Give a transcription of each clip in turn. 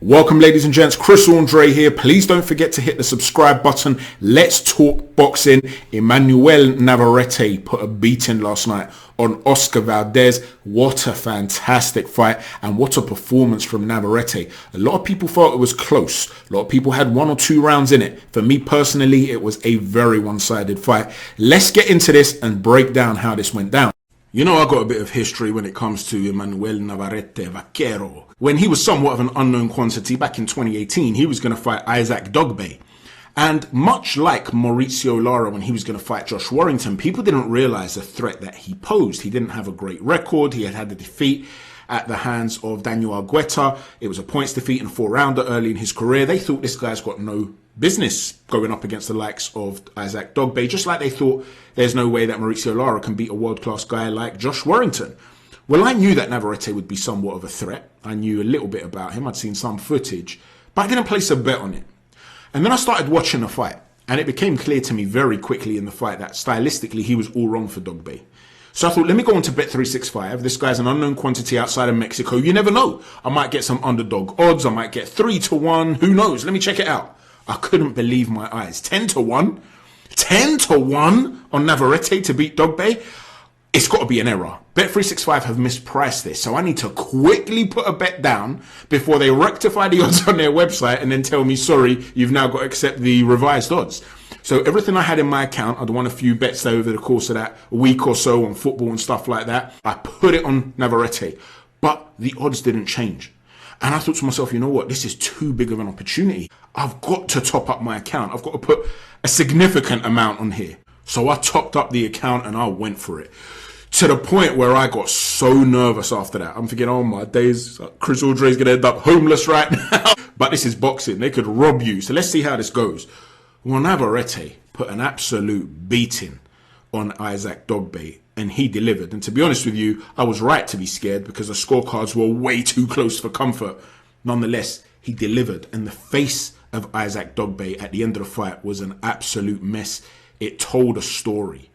Welcome ladies and gents, Chris Andre here. Please don't forget to hit the subscribe button. Let's talk boxing. Emmanuel Navarrete put a beating last night on OSCAR VALDEZ. What a fantastic fight and what a performance from Navarrete. A lot of people thought it was close. A lot of people had 1 or 2 rounds in it. For me personally, it was a very one-sided fight. Let's get into this and break down how this went down. You know, I got a bit of history when it comes to Emmanuel Navarrete Vaquero. When he was somewhat of an unknown quantity back in 2018, he was going to fight Isaac Dogboe. And much like Mauricio Lara when he was going to fight Josh Warrington, people didn't realize the threat that he posed. He didn't have a great record. He had a defeat at the hands of Daniel Argueta. It was a points defeat in a 4-rounder early in his career. They thought this guy's got no business going up against the likes of Isaac Dogboe, just like they thought there's no way that Mauricio Lara can beat a world-class guy like Josh Warrington. Well, I knew that Navarrete would be somewhat of a threat. I knew a little bit about him. I'd seen some footage, but I didn't place a bet on it. And then I started watching the fight, and it became clear to me very quickly in the fight that stylistically he was all wrong for Dogboe. So I thought, let me go on to Bet365. This guy's an unknown quantity outside of Mexico. You never know. I might get some underdog odds. I might get 3-1. Who knows? Let me check it out. I couldn't believe my eyes. 10-1. 10-1 on Navarrete to beat Dogboe. It's got to be an error. Bet365 have mispriced this, so I need to quickly put a bet down before they rectify the odds on their website and then tell me, sorry, you've now got to accept the revised odds. So everything I had in my account, I'd won a few bets over the course of that week or so on football and stuff like that. I put it on Navarrete, but the odds didn't change. And I thought to myself, you know what? This is too big of an opportunity. I've got to top up my account. I've got to put a significant amount on here. So I topped up the account and I went for it. To the point where I got so nervous after that. I'm thinking, oh my days, Chris Andre's going to end up homeless right now. But this is boxing. They could rob you. So let's see how this goes. Well, Navarrete put an absolute beating on Isaac Dogboe, and he delivered. And to be honest with you, I was right to be scared because the scorecards were way too close for comfort. Nonetheless, he delivered, and the face of Isaac Dogboe at the end of the fight was an absolute mess. It told a story.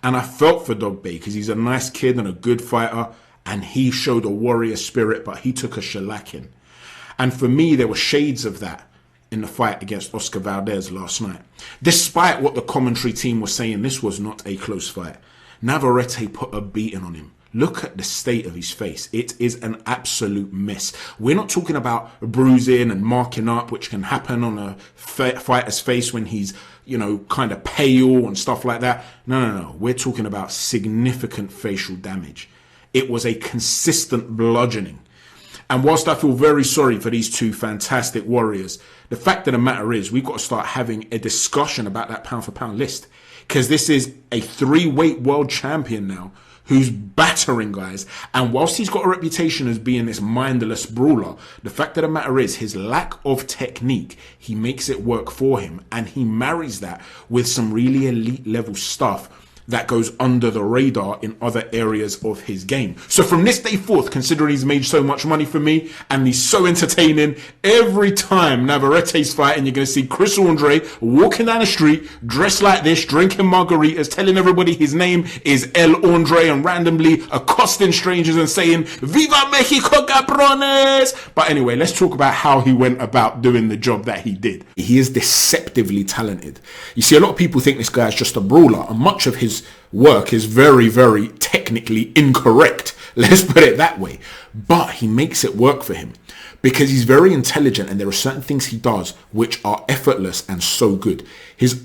And I felt for Dogboe because he's a nice kid and a good fighter, and he showed a warrior spirit, but he took a shellacking. And for me, there were shades of that in the fight against OSCAR VALDEZ last night. Despite what the commentary team was saying, this was not a close fight. Navarrete put a beating on him. Look at the state of his face. It is an absolute mess. We're not talking about bruising and marking up, which can happen on a fighter's face when he's, you know, kind of pale and stuff like that. No. We're talking about significant facial damage. It was a consistent bludgeoning. And whilst I feel very sorry for these two fantastic warriors, the fact of the matter is we've got to start having a discussion about that pound-for-pound list. Because this is a 3-weight world champion now who's battering guys. And whilst he's got a reputation as being this mindless brawler, the fact of the matter is his lack of technique, he makes it work for him. And he marries that with some really elite level stuff that goes under the radar in other areas of his game. So from this day forth, considering he's made so much money for me and he's so entertaining, every time Navarrete's fighting, you're going to see Chris Andre walking down the street, dressed like this, drinking margaritas, telling everybody his name is El Andre and randomly accosting strangers and saying, Viva Mexico, cabrones! But anyway, let's talk about how he went about doing the job that he did. He is deceptively talented. You see, a lot of people think this guy is just a brawler, and much of his work is very, very technically incorrect. Let's put it that way. But he makes it work for him because he's very intelligent, and there are certain things he does which are effortless and so good. His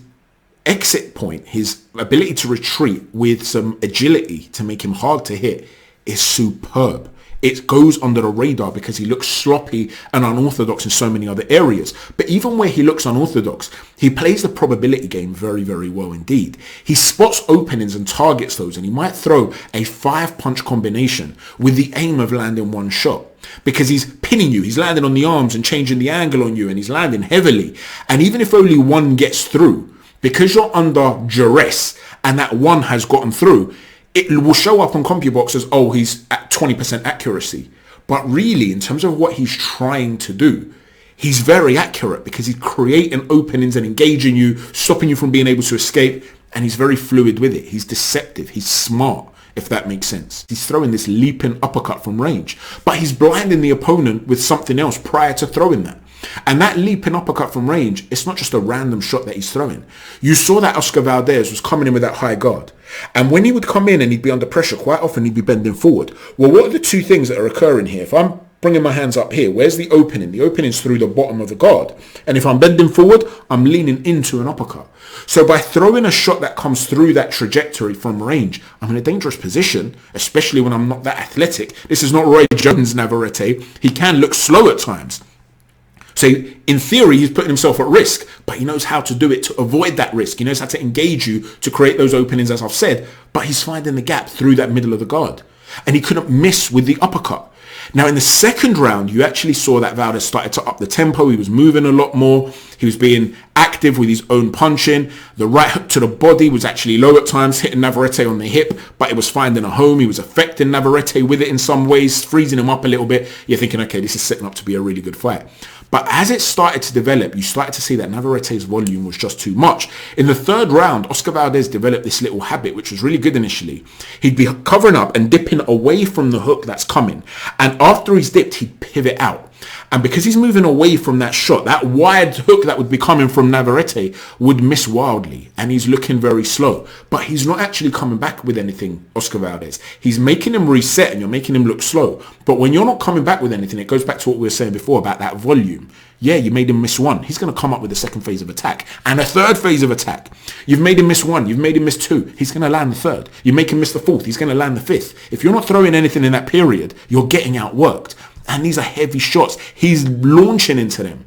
exit point, his ability to retreat with some agility to make him hard to hit is superb. It goes under the radar because he looks sloppy and unorthodox in so many other areas. But even where he looks unorthodox, he plays the probability game very, very well indeed. He spots openings and targets those, and he might throw a 5-punch combination with the aim of landing one shot. Because he's pinning you, he's landing on the arms and changing the angle on you, and he's landing heavily. And even if only one gets through, because you're under duress and that one has gotten through, it will show up on CompuBox as, oh, he's at 20% accuracy. But really, in terms of what he's trying to do, he's very accurate because he's creating openings and engaging you, stopping you from being able to escape, and he's very fluid with it. He's deceptive. He's smart. if that makes sense. He's throwing this leaping uppercut from range, but he's blinding the opponent with something else prior to throwing that. And that leaping uppercut from range, it's not just a random shot that he's throwing. You saw that OSCAR VALDEZ was coming in with that high guard. And when he would come in and he'd be under pressure, quite often he'd be bending forward. Well, what are the two things that are occurring here? If I'm bringing my hands up here, where's the opening? The opening's through the bottom of the guard. And if I'm bending forward, I'm leaning into an uppercut. So by throwing a shot that comes through that trajectory from range, I'm in a dangerous position, especially when I'm not that athletic. This is not Roy Jones Navarrete. He can look slow at times. So in theory, he's putting himself at risk, but he knows how to do it to avoid that risk. He knows how to engage you to create those openings, as I've said, but he's finding the gap through that middle of the guard. And he couldn't miss with the uppercut. Now, in the second round, you actually saw that Valdez started to up the tempo. He was moving a lot more. He was being active with his own punching. The right hook to the body was actually low at times, hitting Navarrete on the hip, but it was finding a home. He was affecting Navarrete with it in some ways, freezing him up a little bit. You're thinking, okay, this is setting up to be a really good fight. But as it started to develop, you started to see that Navarrete's volume was just too much. In the third round, OSCAR VALDEZ developed this little habit, which was really good initially. He'd be covering up and dipping away from the hook that's coming. And after he's dipped, he'd pivot out. And because he's moving away from that shot, that wide hook that would be coming from Navarrete would miss wildly. And he's looking very slow. But he's not actually coming back with anything, OSCAR VALDEZ. He's making him reset and you're making him look slow. But when you're not coming back with anything, it goes back to what we were saying before about that volume. Yeah, you made him miss one. He's going to come up with a second phase of attack and a third phase of attack. You've made him miss one. You've made him miss two. He's going to land the third. You make him miss the fourth. He's going to land the fifth. If you're not throwing anything in that period, you're getting outworked. And these are heavy shots. He's launching into them.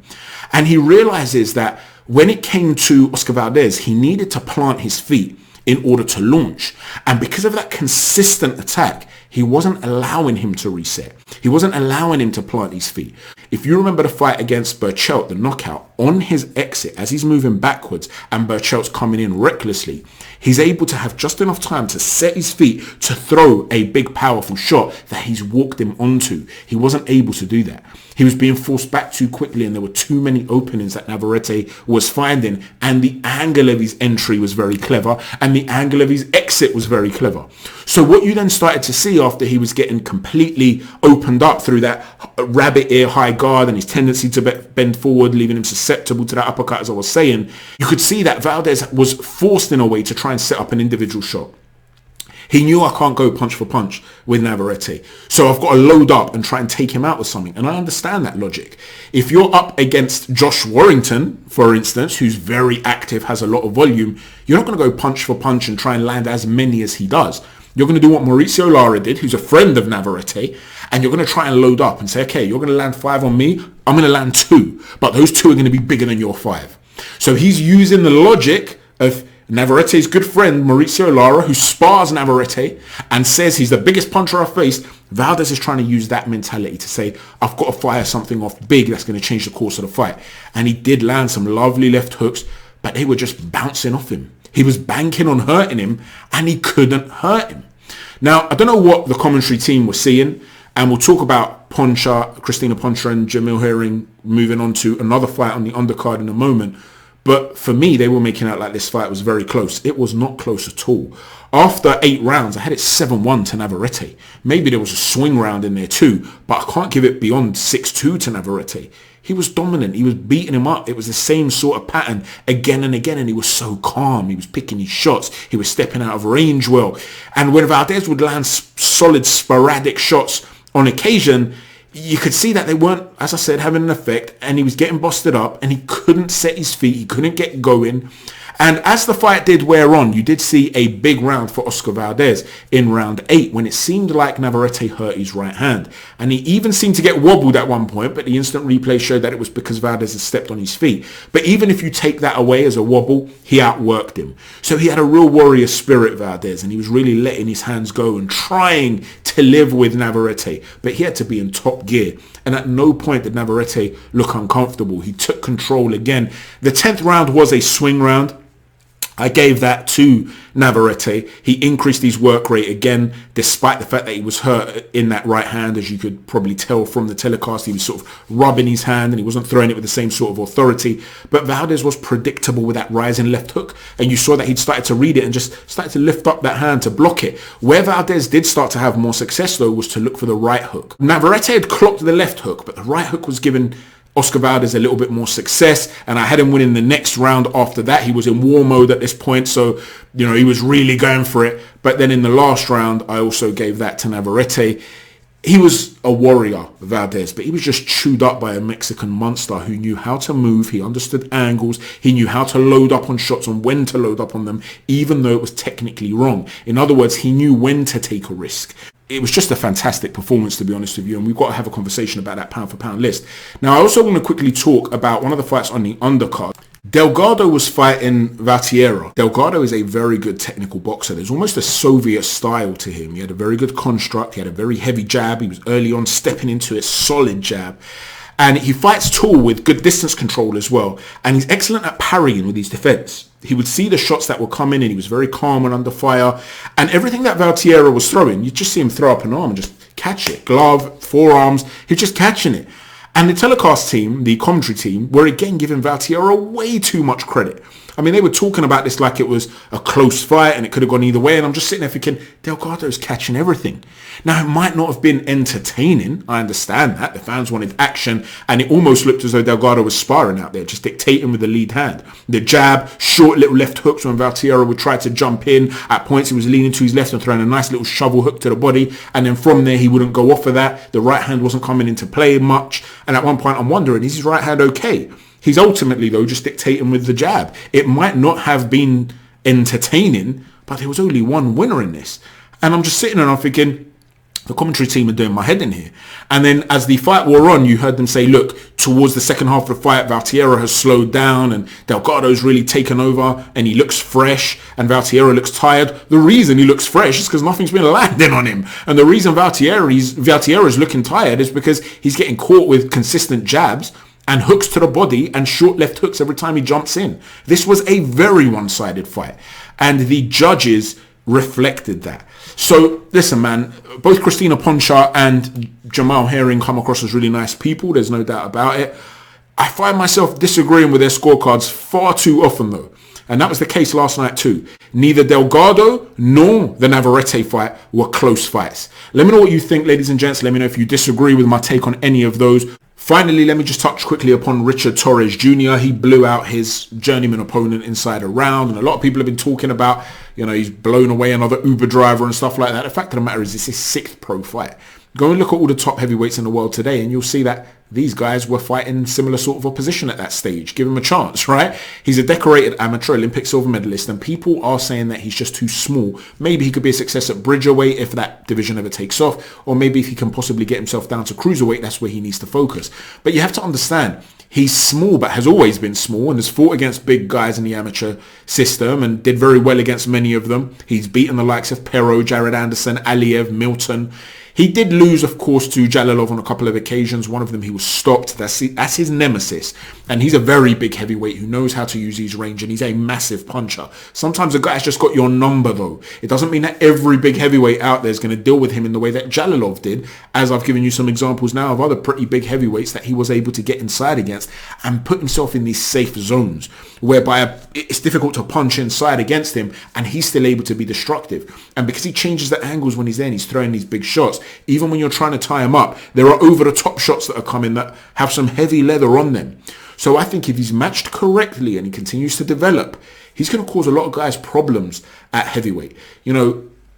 And he realizes that when it came to OSCAR VALDEZ, he needed to plant his feet in order to launch. And because of that consistent attack, he wasn't allowing him to reset. He wasn't allowing him to plant his feet. If you remember the fight against Berchelt, the knockout, on his exit, as he's moving backwards and Berchelt's coming in recklessly, he's able to have just enough time to set his feet to throw a big, powerful shot that he's walked him onto. He wasn't able to do that. He was being forced back too quickly and there were too many openings that Navarrete was finding, and the angle of his entry was very clever and the angle of his exit was very clever. So what you then started to see after he was getting completely opened up through that rabbit ear high guard and his tendency to bend forward, leaving him susceptible to that uppercut, as I was saying, you could see that Valdez was forced in a way to try and set up an individual shot. He knew I can't go punch for punch with Navarrete. So I've got to load up and try and take him out with something. And I understand that logic. If you're up against Josh Warrington, for instance, who's very active, has a lot of volume, you're not going to go punch for punch and try and land as many as he does. You're going to do what Mauricio Lara did, who's a friend of Navarrete, and you're going to try and load up and say, okay, you're going to land 5 on me, I'm going to land 2, but those 2 are going to be bigger than your 5. So he's using the logic of Navarrete's good friend Mauricio Lara, who spars Navarrete and says he's the biggest puncher I've faced. Valdez is trying to use that mentality to say, I've got to fire something off big that's going to change the course of the fight. And he did land some lovely left hooks, but they were just bouncing off him. He was banking on hurting him and he couldn't hurt him. Now, I don't know what the commentary team was seeing, and we'll talk about Christina Poncha and Jamil Herring moving on to another fight on the undercard in a moment. But for me, they were making out like this fight was very close. It was not close at all. After 8 rounds, I had it 7-1 to Navarrete. Maybe there was a swing round in there too, but I can't give it beyond 6-2 to Navarrete. He was dominant. He was beating him up. It was the same sort of pattern again and again, and he was so calm. He was picking his shots. He was stepping out of range well. And when Valdez would land solid sporadic shots on occasion, you could see that they weren't, as I said, having an effect, and he was getting busted up and he couldn't set his feet. He couldn't get going. And as the fight did wear on, you did see a big round for OSCAR VALDEZ in round 8 when it seemed like Navarrete hurt his right hand. And he even seemed to get wobbled at one point, but the instant replay showed that it was because Valdez had stepped on his feet. But even if you take that away as a wobble, he outworked him. So he had a real warrior spirit, Valdez, and he was really letting his hands go and trying to live with Navarrete. But he had to be in top gear. And at no point did Navarrete look uncomfortable. He took control again. The 10th round was a swing round. I gave that to Navarrete. He increased his work rate again, despite the fact that he was hurt in that right hand. As you could probably tell from the telecast, he was sort of rubbing his hand and he wasn't throwing it with the same sort of authority. But Valdez was predictable with that rising left hook. And you saw that he'd started to read it and just started to lift up that hand to block it. Where Valdez did start to have more success, though, was to look for the right hook. Navarrete had clocked the left hook, but the right hook was given Oscar Valdez a little bit more success, and I had him winning the next round after that. He was in war mode at this point, so he was really going for it. But then in the last round, I also gave that to Navarrete. He was a warrior, Valdez, but he was just chewed up by a Mexican monster who knew how to move. He understood angles. He knew how to load up on shots and when to load up on them, even though it was technically wrong. In other words, he knew when to take a risk. It was just a fantastic performance, to be honest with you, and we've got to have a conversation about that pound for pound list. Now, I also want to quickly talk about one of the fights on the undercard. Delgado was fighting Valtierra. Delgado is a very good technical boxer. There's almost a Soviet style to him. He had a very good construct. He had a very heavy jab. He was early on stepping into a solid jab. And he fights tall with good distance control as well. And he's excellent at parrying with his defense. He would see the shots that were coming and he was very calm and under fire. And everything that Valtierra was throwing, you just see him throw up an arm and just catch it. Glove, forearms, he's just catching it. And the telecast team, the commentary team, were again giving Valtierra way too much credit. I mean, they were talking about this like it was a close fight and it could have gone either way. And I'm just sitting there thinking, Delgado's catching everything. Now, it might not have been entertaining. I understand that. The fans wanted action. And it almost looked as though Delgado was sparring out there, just dictating with the lead hand. The jab, short little left hooks when Valtierra would try to jump in. At points, he was leaning to his left and throwing a nice little shovel hook to the body. And then from there, he wouldn't go off of that. The right hand wasn't coming into play much. And at one point, I'm wondering, is his right hand okay? He's ultimately, though, just dictating with the jab. It might not have been entertaining, but there was only one winner in this. And I'm just sitting there and I'm thinking, the commentary team are doing my head in here. And then as the fight wore on, you heard them say, look, towards the second half of the fight, Valtierra has slowed down and Delgado's really taken over and he looks fresh and Valtierra looks tired. The reason he looks fresh is because nothing's been landing on him. And the reason Valtierra's looking tired is because he's getting caught with consistent jabs and hooks to the body and short left hooks every time he jumps in. This was a very one-sided fight. And the judges reflected that. So, listen, man, both Christina Poncha and Jamal Herring come across as really nice people. There's no doubt about it. I find myself disagreeing with their scorecards far too often, though. And that was the case last night too. Neither Delgado nor the Navarrete fight were close fights. Let me know what you think, ladies and gents. Let me know if you disagree with my take on any of those. Finally, let me just touch quickly upon Richard Torrez Jr. He blew out his journeyman opponent inside a round. And a lot of people have been talking about, he's blown away another Uber driver and stuff like that. The fact of the matter is, it's his 6th pro fight. Go and look at all the top heavyweights in the world today and you'll see that these guys were fighting similar sort of opposition at that stage. Give him a chance, right? He's a decorated amateur Olympic silver medalist and people are saying that he's just too small. Maybe he could be a success at bridgerweight if that division ever takes off, or maybe if he can possibly get himself down to cruiserweight, that's where he needs to focus. But you have to understand, he's small but has always been small and has fought against big guys in the amateur system and did very well against many of them. He's beaten the likes of Pero, Jared Anderson, Aliev, Milton. He did lose, of course, to Jalilov on a couple of occasions. One of them he was stopped. That's his nemesis. And he's a very big heavyweight who knows how to use his range, and he's a massive puncher. Sometimes a guy's just got your number, though. It doesn't mean that every big heavyweight out there is going to deal with him in the way that Jalilov did, as I've given you some examples now of other pretty big heavyweights that he was able to get inside against and put himself in these safe zones, whereby it's difficult to punch inside against him, and he's still able to be destructive. And because he changes the angles when he's there and he's throwing these big shots, even when you're trying to tie him up, there are over-the-top shots that are coming that have some heavy leather on them. So I think if he's matched correctly and he continues to develop, he's going to cause a lot of guys problems at heavyweight.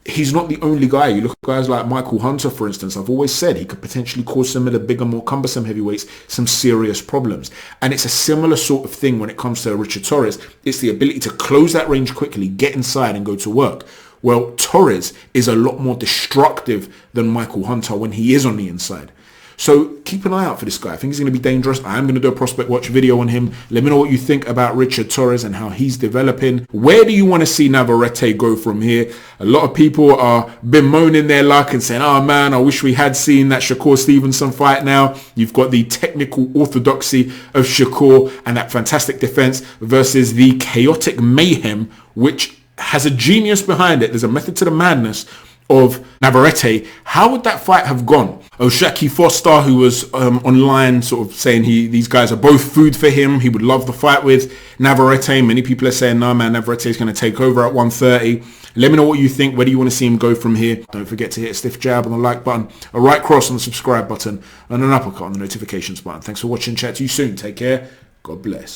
He's not the only guy. You look at guys like Michael Hunter, for instance. I've always said he could potentially cause some of the bigger, more cumbersome heavyweights some serious problems. And it's a similar sort of thing when it comes to Richard Torrez. It's the ability to close that range quickly, get inside and go to work. Well, Torrez is a lot more destructive than Michael Hunter when he is on the inside. So keep an eye out for this guy. I think he's going to be dangerous. I am going to do a prospect watch video on him. Let me know what you think about Richard Torrez and how he's developing. Where do you want to see Navarrete go from here? A lot of people are bemoaning their luck and saying, oh man, I wish we had seen that Shakur Stevenson fight now. You've got the technical orthodoxy of Shakur and that fantastic defense versus the chaotic mayhem, which has a genius behind it. There's a method to the madness of Navarrete. How would that fight have gone? Oshaki Foster, who was online sort of saying these guys are both food for him. He would love the fight with Navarrete. Many people are saying, no man, Navarrete is going to take over at 130. Let me know what you think. Where do you want to see him go from here? Don't forget to hit a stiff jab on the like button, a right cross on the subscribe button, and an uppercut on the notifications button. Thanks for watching. Chat to you soon. Take care. God bless.